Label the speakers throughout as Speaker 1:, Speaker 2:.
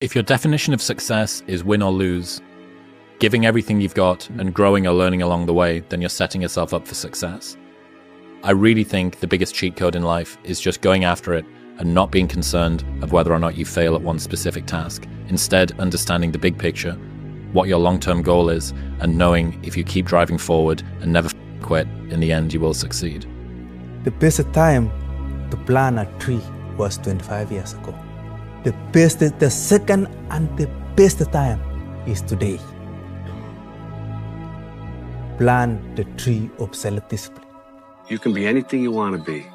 Speaker 1: If your definition of success is win or lose, giving everything you've got and growing or learning along the way, then you're setting yourself up for success. I really think the biggest cheat code in life is just going after it and not being concerned of whether or not you fail at one specific task. Instead, understanding the big picture, what your long-term goal is, and knowing if you keep driving forward and never quit, in the end you will succeed.
Speaker 2: The best time to plant a tree was 25 years ago. The second and the best time is today. Plant the tree of self-discipline.
Speaker 3: You can be anything you want to be.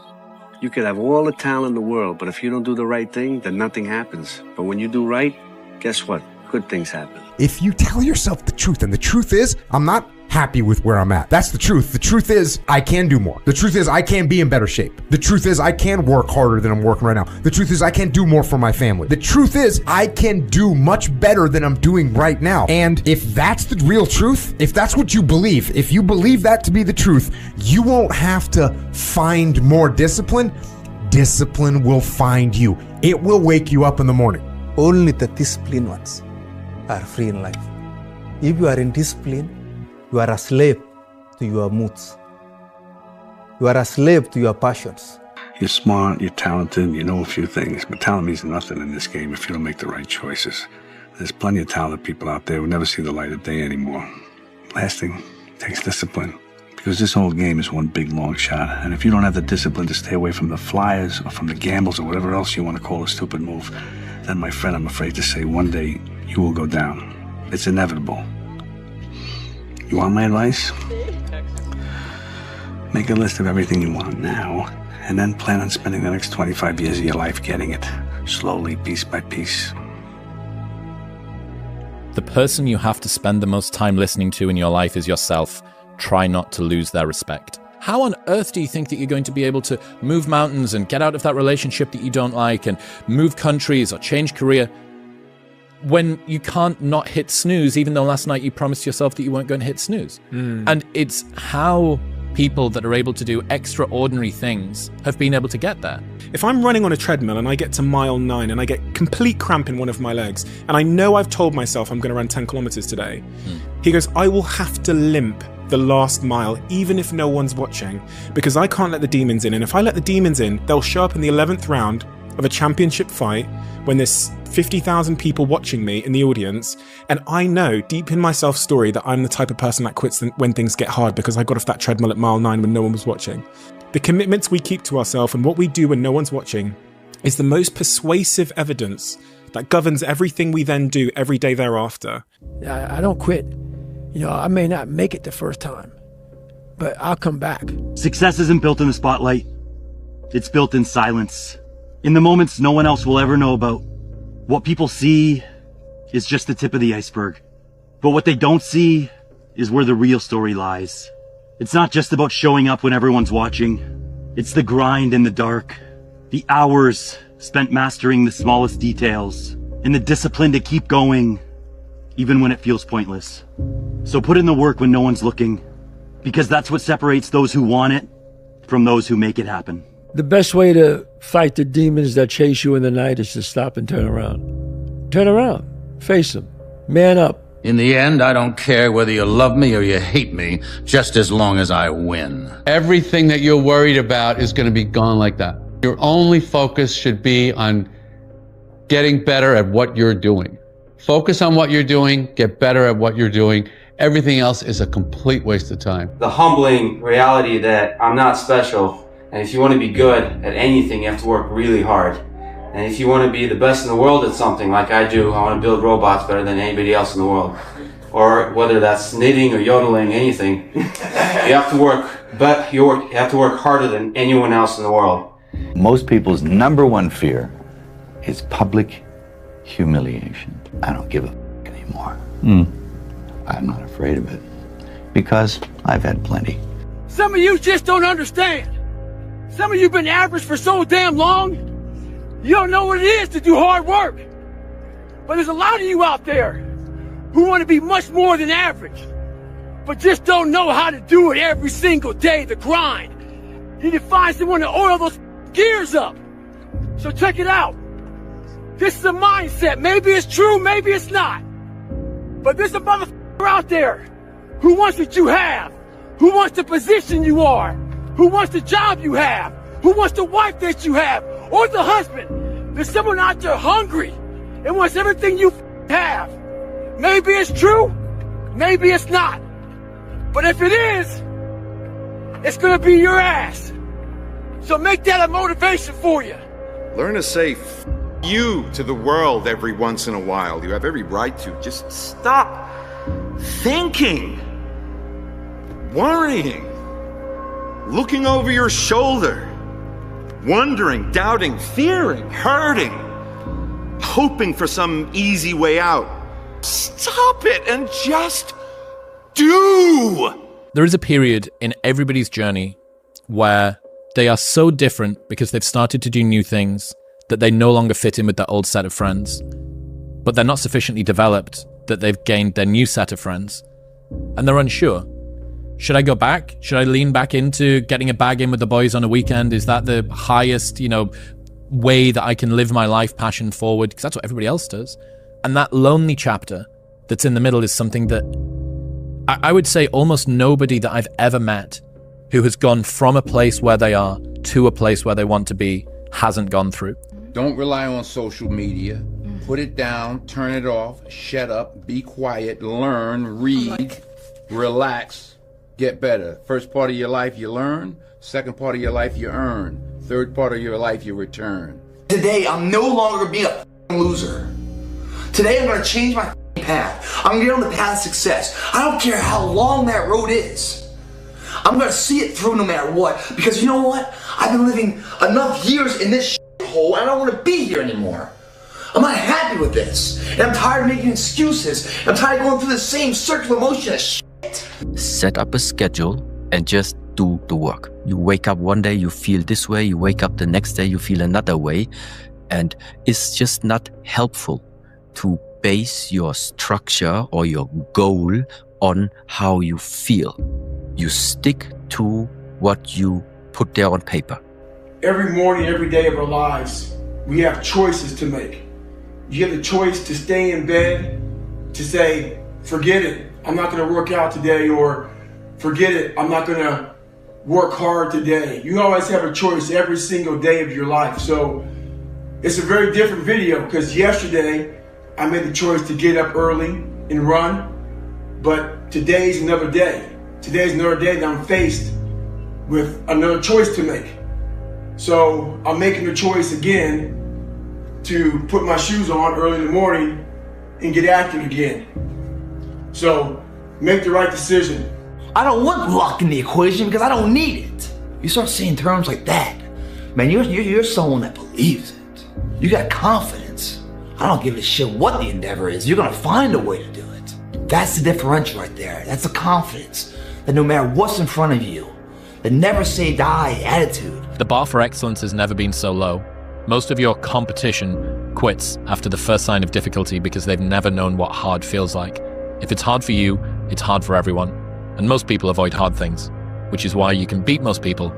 Speaker 3: You could have all the talent in the world, but if you don't do the right thing, then nothing happens. But when you do right, guess what? Good things happen.
Speaker 4: If you tell yourself the truth, and the truth is, I'm not happy with where I'm at. That's the truth. The truth is, I can do more. The truth is, I can be in better shape. The truth is, I can work harder than I'm working right now. The truth is, I can do more for my family. The truth is, I can do much better than I'm doing right now. And if that's the real truth, if that's what you believe, if you believe that to be the truth, you won't have to find more discipline. Discipline will find you. It will wake you up in the morning.
Speaker 2: Only the disciplined ones are free in life. If you are in discipline, you are a slave to your moods. You are a slave to your passions.
Speaker 3: You're smart, you're talented, you know a few things, but talent means nothing in this game if you don't make the right choices. There's plenty of talented people out there who never see the light of day anymore. Last thing takes discipline, because this whole game is one big long shot, and if you don't have the discipline to stay away from the flyers or from the gambles or whatever else you want to call a stupid move, then my friend, I'm afraid to say one day you will go down. It's inevitable. You want my advice? Make a list of everything you want now, and then plan on spending the next 25 years of your life getting it, slowly, piece by piece.
Speaker 1: The person you have to spend the most time listening to in your life is yourself. Try not to lose their respect. How on earth do you think that you're going to be able to move mountains and get out of that relationship that you don't like and move countries or change career when you can't not hit snooze, even though last night you promised yourself that you weren't going to hit snooze? And it's how people that are able to do extraordinary things have been able to get there.
Speaker 5: If I'm running on a treadmill and I get to mile 9 and I get complete cramp in one of my legs, and I know I've told myself I'm going to run 10 kilometers today, he goes, I will have to limp the last mile, even if no one's watching, because I can't let the demons in. And if I let the demons in, they'll show up in the 11th round of a championship fight when there's 50,000 people watching me in the audience, and I know deep in my self-story that I'm the type of person that quits when things get hard because I got off that treadmill at mile 9 when no one was watching. The commitments we keep to ourselves and what we do when no one's watching is the most persuasive evidence that governs everything we then do every day thereafter.
Speaker 6: I don't quit. You know, I may not make it the first time, but I'll come back.
Speaker 7: Success isn't built in the spotlight. It's built in silence. In the moments no one else will ever know about. What people see is just the tip of the iceberg. But what they don't see is where the real story lies. It's not just about showing up when everyone's watching. It's the grind in the dark, the hours spent mastering the smallest details, and the discipline to keep going, even when it feels pointless. So put in the work when no one's looking, because that's what separates those who want it from those who make it happen.
Speaker 6: The best way to fight the demons that chase you in the night is to stop and turn around. Turn around. Face them. Man up.
Speaker 8: In the end, I don't care whether you love me or you hate me, just as long as I win.
Speaker 9: Everything that you're worried about is going to be gone like that. Your only focus should be on getting better at what you're doing. Focus on what you're doing, get better at what you're doing. Everything else is a complete waste of time.
Speaker 10: The humbling reality that I'm not special. And if you want to be good at anything, you have to work really hard. And if you want to be the best in the world at something like I do, I want to build robots better than anybody else in the world. Or whether that's knitting or yodeling, anything, you have to work, but you have to work harder than anyone else in the world.
Speaker 11: Most people's number one fear is public humiliation. I don't give a f*** anymore. I'm not afraid of it because I've had plenty.
Speaker 6: Some of you just don't understand. Some of you have been average for so damn long, you don't know what it is to do hard work. But there's a lot of you out there who want to be much more than average, but just don't know how to do it every single day, the grind. You need to find someone to oil those gears up. So check it out. This is a mindset. Maybe it's true, maybe it's not. But there's a motherfucker out there who wants what you have, who wants the position you are, who wants the job you have, who wants the wife that you have, or the husband. There's someone out there hungry and wants everything you have. Maybe it's true, maybe it's not. But if it is, it's gonna be your ass. So make that a motivation for you.
Speaker 12: Learn to say F you to the world every once in a while. You have every right to. Just stop thinking, worrying, looking over your shoulder, wondering, doubting, fearing, hurting, hoping for some easy way out. Stop it and just do.
Speaker 1: There is a period in everybody's journey where they are so different because they've started to do new things that they no longer fit in with their old set of friends. But they're not sufficiently developed that they've gained their new set of friends. And they're unsure. Should I go back? Should I lean back into getting a bag in with the boys on a weekend? Is that the highest, way that I can live my life passion forward? Because that's what everybody else does. And that lonely chapter that's in the middle is something that I would say almost nobody that I've ever met who has gone from a place where they are to a place where they want to be hasn't gone through.
Speaker 13: Don't rely on social media. Put it down, turn it off, shut up, be quiet, learn, read, relax, get better. First part of your life you learn, second part of your life you earn, third part of your life you return.
Speaker 14: Today I'm no longer being a loser. Today I'm going to change my path. I'm going to get on the path of success. I don't care how long that road is. I'm going to see it through no matter what, because you know what? I've been living enough years in this hole, and I don't want to be here anymore. I'm not happy with this, and I'm tired of making excuses. I'm tired of going through the same circular motion of shit.
Speaker 15: Set up a schedule and just do the work. You wake up one day, you feel this way. You wake up the next day, you feel another way. And it's just not helpful to base your structure or your goal on how you feel. You stick to what you put there on paper.
Speaker 6: Every morning, every day of our lives, we have choices to make. You have the choice to stay in bed, to say, forget it, I'm not gonna work out today, or forget it, I'm not gonna work hard today. You always have a choice every single day of your life. So it's a very different video, because yesterday I made the choice to get up early and run, but today's another day. Today's another day that I'm faced with another choice to make. So I'm making the choice again to put my shoes on early in the morning and get active again. So make the right decision.
Speaker 14: I don't want luck in the equation because I don't need it. You start saying terms like that, man, you're someone that believes it. You got confidence. I don't give a shit what the endeavor is. You're gonna find a way to do it. That's the differential right there. That's the confidence that no matter what's in front of you, the never say die attitude.
Speaker 1: The bar for excellence has never been so low. Most of your competition quits after the first sign of difficulty because they've never known what hard feels like. If it's hard for you, it's hard for everyone. And most people avoid hard things, which is why you can beat most people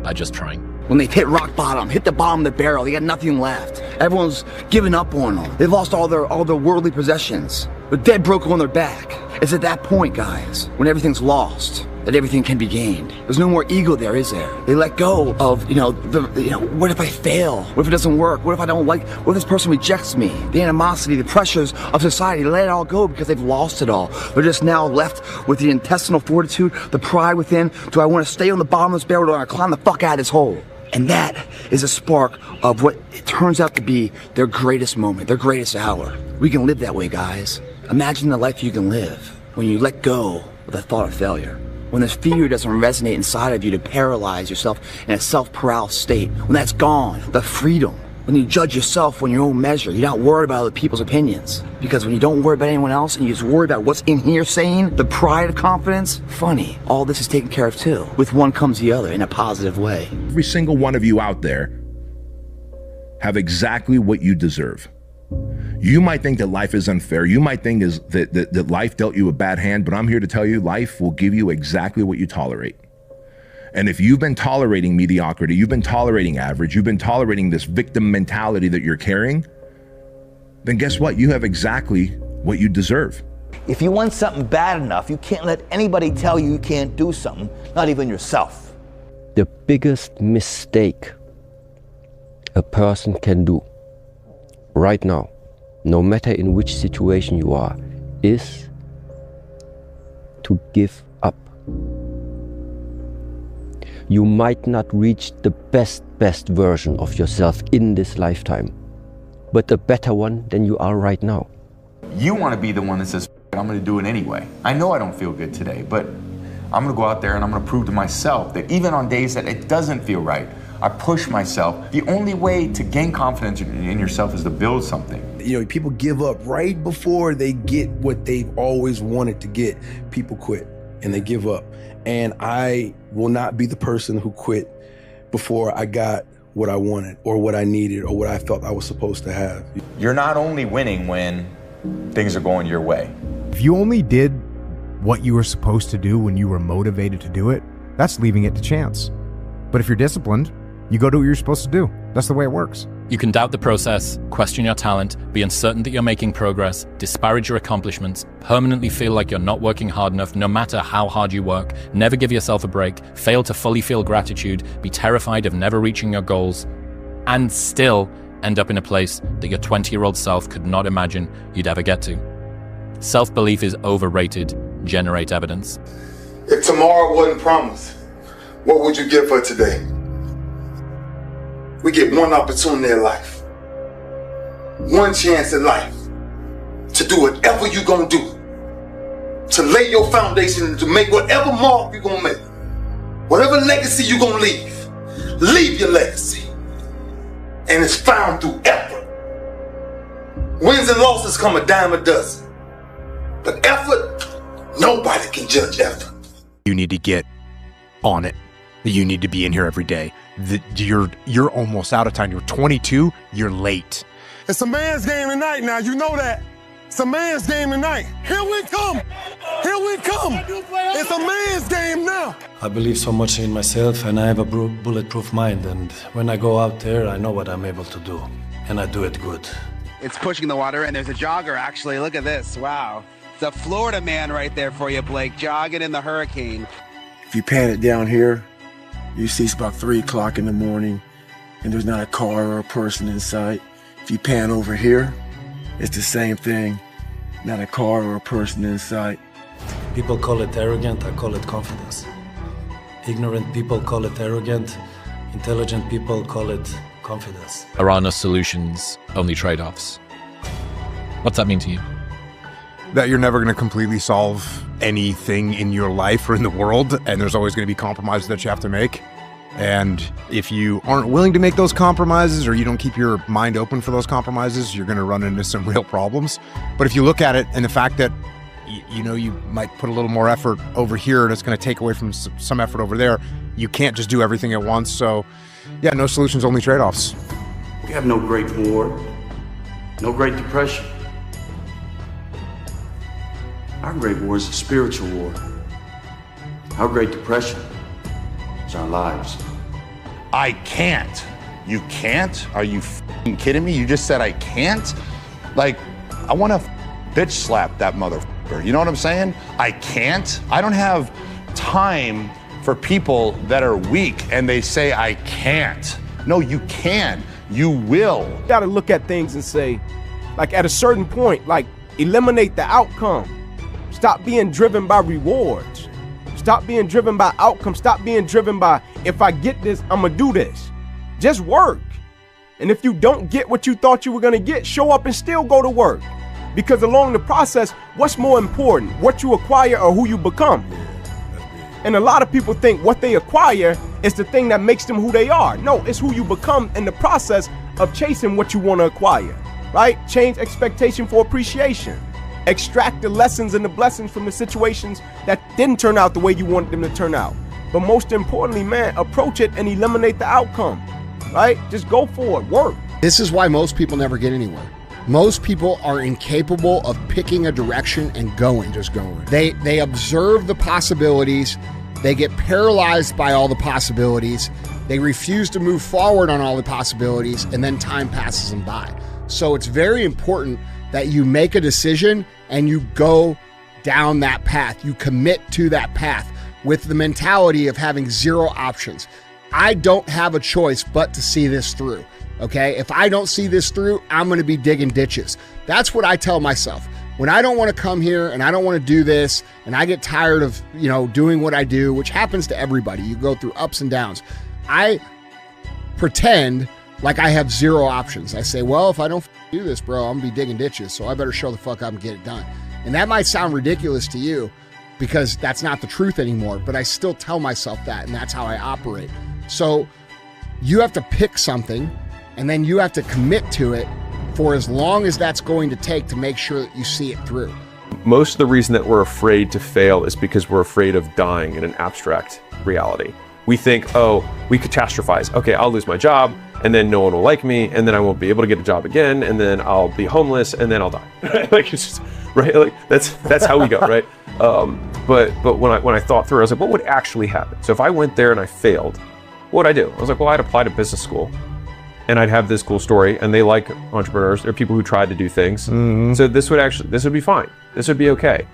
Speaker 1: by just trying.
Speaker 14: When they've hit rock bottom, hit the bottom of the barrel, they got nothing left. Everyone's given up on them. They've lost all their worldly possessions. They're dead broke on their back. It's at that point, guys, when everything's lost, that everything can be gained. There's no more ego there, is there? They let go of, what if I fail? What if it doesn't work? What if I don't like, what if this person rejects me? The animosity, the pressures of society, they let it all go because they've lost it all. They're just now left with the intestinal fortitude, the pride within. Do I want to stay on the bottom of this barrel or do I want to climb the fuck out of this hole? And that is a spark of what it turns out to be their greatest moment, their greatest hour. We can live that way, guys. Imagine the life you can live when you let go of the thought of failure. When this fear doesn't resonate inside of you to paralyze yourself in a self-paralysis state. When that's gone, the freedom. When you judge yourself on your own measure, you're not worried about other people's opinions. Because when you don't worry about anyone else and you just worry about what's in here saying, the pride of confidence, funny, all this is taken care of too. With one comes the other in a positive way.
Speaker 16: Every single one of you out there have exactly what you deserve. You might think that life is unfair. You might think that life dealt you a bad hand, but I'm here to tell you life will give you exactly what you tolerate. And if you've been tolerating mediocrity, you've been tolerating average, you've been tolerating this victim mentality that you're carrying, then guess what? You have exactly what you deserve.
Speaker 17: If you want something bad enough, you can't let anybody tell you you can't do something, not even yourself.
Speaker 18: The biggest mistake a person can do right now, no matter in which situation you are, is to give up. You might not reach the best version of yourself in this lifetime, but a better one than you are right now.
Speaker 19: You want to be the one that says, I'm going to do it anyway. I know I don't feel good today, but I'm going to go out there and I'm going to prove to myself that even on days that it doesn't feel right, I push myself. The only way to gain confidence in yourself is to build something.
Speaker 20: You know, people give up right before they get what they've always wanted to get. People quit and they give up. And I will not be the person who quit before I got what I wanted or what I needed or what I felt I was supposed to have.
Speaker 19: You're not only winning when things are going your way.
Speaker 4: If you only did what you were supposed to do when you were motivated to do it, that's leaving it to chance. But if you're disciplined, you go do what you're supposed to do. That's the way it works.
Speaker 1: You can doubt the process, question your talent, be uncertain that you're making progress, disparage your accomplishments, permanently feel like you're not working hard enough no matter how hard you work, never give yourself a break, fail to fully feel gratitude, be terrified of never reaching your goals, and still end up in a place that your 20-year-old self could not imagine you'd ever get to. Self-belief is overrated. Generate evidence.
Speaker 21: If tomorrow wasn't promised, what would you give for today? We get one opportunity in life, one chance in life to do whatever you're gonna do, to lay your foundation and to make whatever mark you're gonna make, whatever legacy you're gonna leave your legacy. And it's found through effort. Wins and losses come a dime a dozen, but effort, nobody can judge effort.
Speaker 4: You need to get on it. You need to be in here every day. You're almost out of time. You're 22, you're late.
Speaker 21: It's a man's game tonight now, you know that. It's a man's game tonight. Here we come. Here we come. It's a man's game now.
Speaker 22: I believe so much in myself and I have a bulletproof mind. And when I go out there, I know what I'm able to do. And I do it good.
Speaker 23: It's pushing the water and there's a jogger actually. Look at this. Wow. It's a Florida man right there for you, Blake, jogging in the hurricane.
Speaker 21: If you pan it down here, you see it's about 3 o'clock in the morning and there's not a car or a person in sight. If you pan over here, it's the same thing. Not a car or a person in sight.
Speaker 22: People call it arrogant, I call it confidence. Ignorant people call it arrogant, intelligent people call it confidence.
Speaker 1: There are no solutions, only trade-offs. What's that mean to you?
Speaker 4: That you're never going to completely solve anything in your life or in the world, and there's always going to be compromises that you have to make. And if you aren't willing to make those compromises or you don't keep your mind open for those compromises, you're going to run into some real problems. But if you look at it and the fact that you know you might put a little more effort over here and it's going to take away from some effort over there, you can't just do everything at once. So yeah, no solutions, only trade-offs.
Speaker 7: We have no Great War, no Great Depression. Our Great War is a spiritual war. Our Great Depression is our lives.
Speaker 13: I can't. You can't? Are you f***ing kidding me? You just said I can't? Like, I want to bitch slap that motherfucker. You know what I'm saying? I can't. I don't have time for people that are weak and they say I can't. No, you can. You will.
Speaker 24: You gotta look at things and say, like at a certain point, like eliminate the outcome. Stop being driven by rewards. Stop being driven by outcomes. Stop being driven by, if I get this, I'm gonna do this. Just work. And if you don't get what you thought you were gonna get, show up and still go to work. Because along the process, what's more important, what you acquire or who you become? And a lot of people think what they acquire is the thing that makes them who they are. No, it's who you become in the process of chasing what you want to acquire, right? Change expectation for appreciation. Extract the lessons and the blessings from the situations that didn't turn out the way you wanted them to turn out. But most importantly, man, approach it and eliminate the outcome, right? Just go for it, work.
Speaker 25: This is why most people never get anywhere. Most people are incapable of picking a direction and just going. They observe the possibilities, they get paralyzed by all the possibilities, they refuse to move forward on all the possibilities, and then time passes them by. So it's very important that you make a decision and you go down that path. You commit to that path with the mentality of having zero options. I don't have a choice but to see this through, okay? If I don't see this through, I'm gonna be digging ditches. That's what I tell myself. When I don't wanna come here and I don't wanna do this and I get tired of, doing what I do, which happens to everybody, you go through ups and downs, I pretend like I have zero options. I say, well, if I don't do this, bro, I'm gonna be digging ditches, so I better show the fuck up and get it done. And that might sound ridiculous to you because that's not the truth anymore, but I still tell myself that, and that's how I operate. So you have to pick something, and then you have to commit to it for as long as that's going to take to make sure that you see it through.
Speaker 2: Most of the reason that we're afraid to fail is because we're afraid of dying in an abstract reality. We think, oh, we catastrophize. Okay, I'll lose my job, and then no one will like me, and then I won't be able to get a job again, and then I'll be homeless, and then I'll die. Like, it's just, right? Like, that's how we go, right? But when I thought through, I was like, what would actually happen? So if I went there and I failed, what would I do? I was like, well, I'd apply to business school, and I'd have this cool story, and they like entrepreneurs. They're people who tried to do things. Mm-hmm. So this would be fine. This would be okay.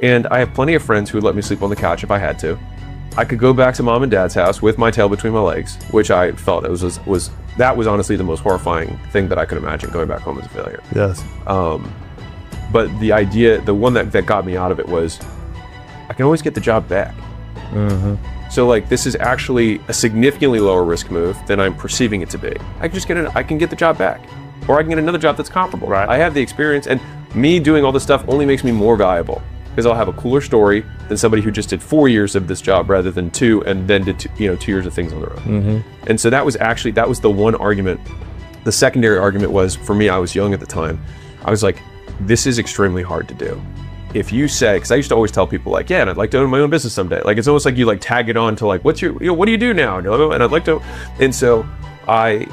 Speaker 2: And I have plenty of friends who would let me sleep on the couch if I had to. I could go back to mom and dad's house with my tail between my legs, which I felt that was honestly the most horrifying thing that I could imagine, going back home as a failure.
Speaker 3: Yes.
Speaker 2: But the idea, the one that got me out of it was, I can always get the job back.
Speaker 3: Mm-hmm.
Speaker 2: So like, this is actually a significantly lower risk move than I'm perceiving it to be. I can get the job back, or I can get another job that's comparable. Right. I have the experience, and me doing all this stuff only makes me more valuable, because I'll have a cooler story than somebody who just did 4 years of this job rather than 2, and then did 2 years of things on their own.
Speaker 3: Mm-hmm.
Speaker 2: And so that was the one argument. The secondary argument was, for me, I was young at the time. I was like, this is extremely hard to do. If you say, because I used to always tell people like, yeah, and I'd like to own my own business someday. Like, it's almost like you like tag it on to like, what do you do now? And I'd like to. And so I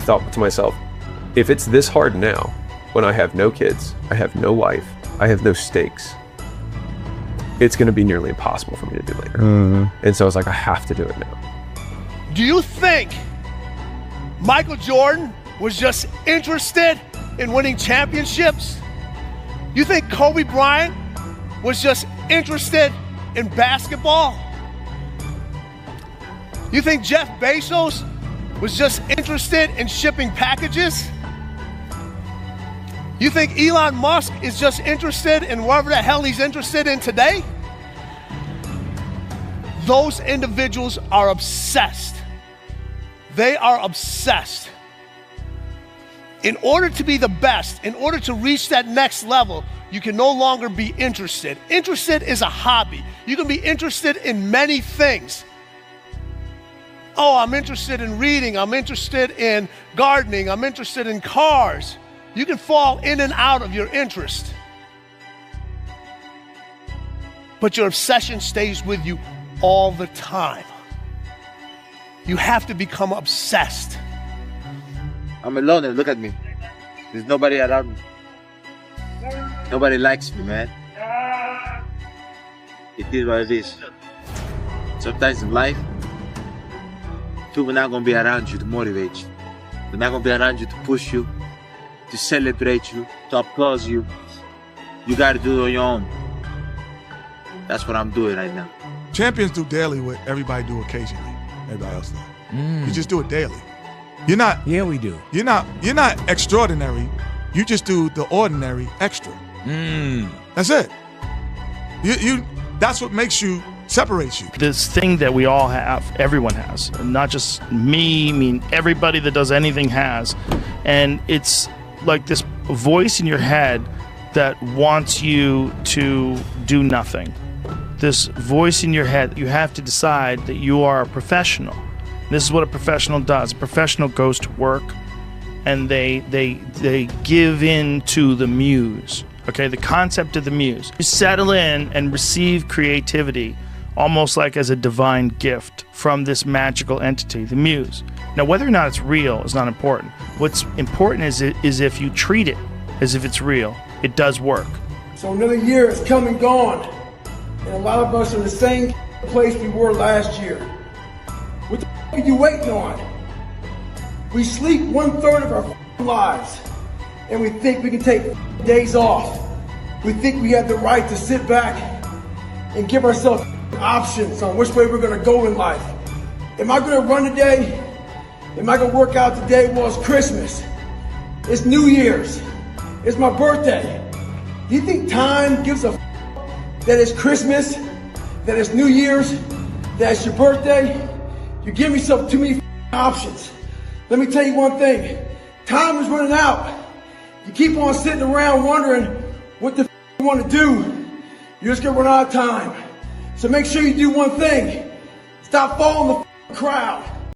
Speaker 2: thought to myself, if it's this hard now, when I have no kids, I have no wife, I have no stakes, it's going to be nearly impossible for me to do later.
Speaker 3: Mm-hmm.
Speaker 2: And so I was like, I have to do it now.
Speaker 5: Do you think Michael Jordan was just interested in winning championships? You think Kobe Bryant was just interested in basketball? You think Jeff Bezos was just interested in shipping packages? You think Elon Musk is just interested in whatever the hell he's interested in today? Those individuals are obsessed. They are obsessed. In order to be the best, in order to reach that next level, you can no longer be interested. Interested is a hobby. You can be interested in many things. Oh, I'm interested in reading. I'm interested in gardening. I'm interested in cars. You can fall in and out of your interest. But your obsession stays with you all the time. You have to become obsessed.
Speaker 8: I'm alone and look at me. There's nobody around me. Nobody likes me, man. It is what it is. Sometimes in life, people are not going to be around you to motivate you. They're not going to be around you to push you, to celebrate you, to applaud you. You got to do it on your own. That's what I'm doing right now.
Speaker 9: Champions do daily what everybody do occasionally. Everybody else does. You just do it daily. You're not.
Speaker 3: Yeah, we do.
Speaker 9: You're not extraordinary. You just do the ordinary extra. That's it. You. That's what makes you, separates you.
Speaker 26: This thing that we all have, everyone has, not just me. I mean, everybody that does anything has, and it's like this voice in your head that wants you to do nothing. This voice in your head, you have to decide that you are a professional. This is what a professional does. A professional goes to work and they give in to the muse. Okay, the concept of the muse. You settle in and receive creativity almost like as a divine gift from this magical entity, the muse. Now, whether or not it's real is not important. What's important is if you treat it as if it's real, it does work.
Speaker 6: So another year has come and gone, and a lot of us are in the same place we were last year. What the f are you waiting on? We sleep 1/3 of our lives. and we think we can take days off. We think we have the right to sit back and give ourselves options on which way we're gonna go in life. Am I gonna run today? Am I gonna work out today? Well, it's Christmas. It's New Year's. It's my birthday. Do you think time gives a that it's Christmas, that it's New Year's, that it's your birthday? You give yourself too many options. Let me tell you one thing. Time is running out. You keep on sitting around wondering what the you want to do. You're just gonna run out of time. So make sure you do one thing. Stop following the crowd.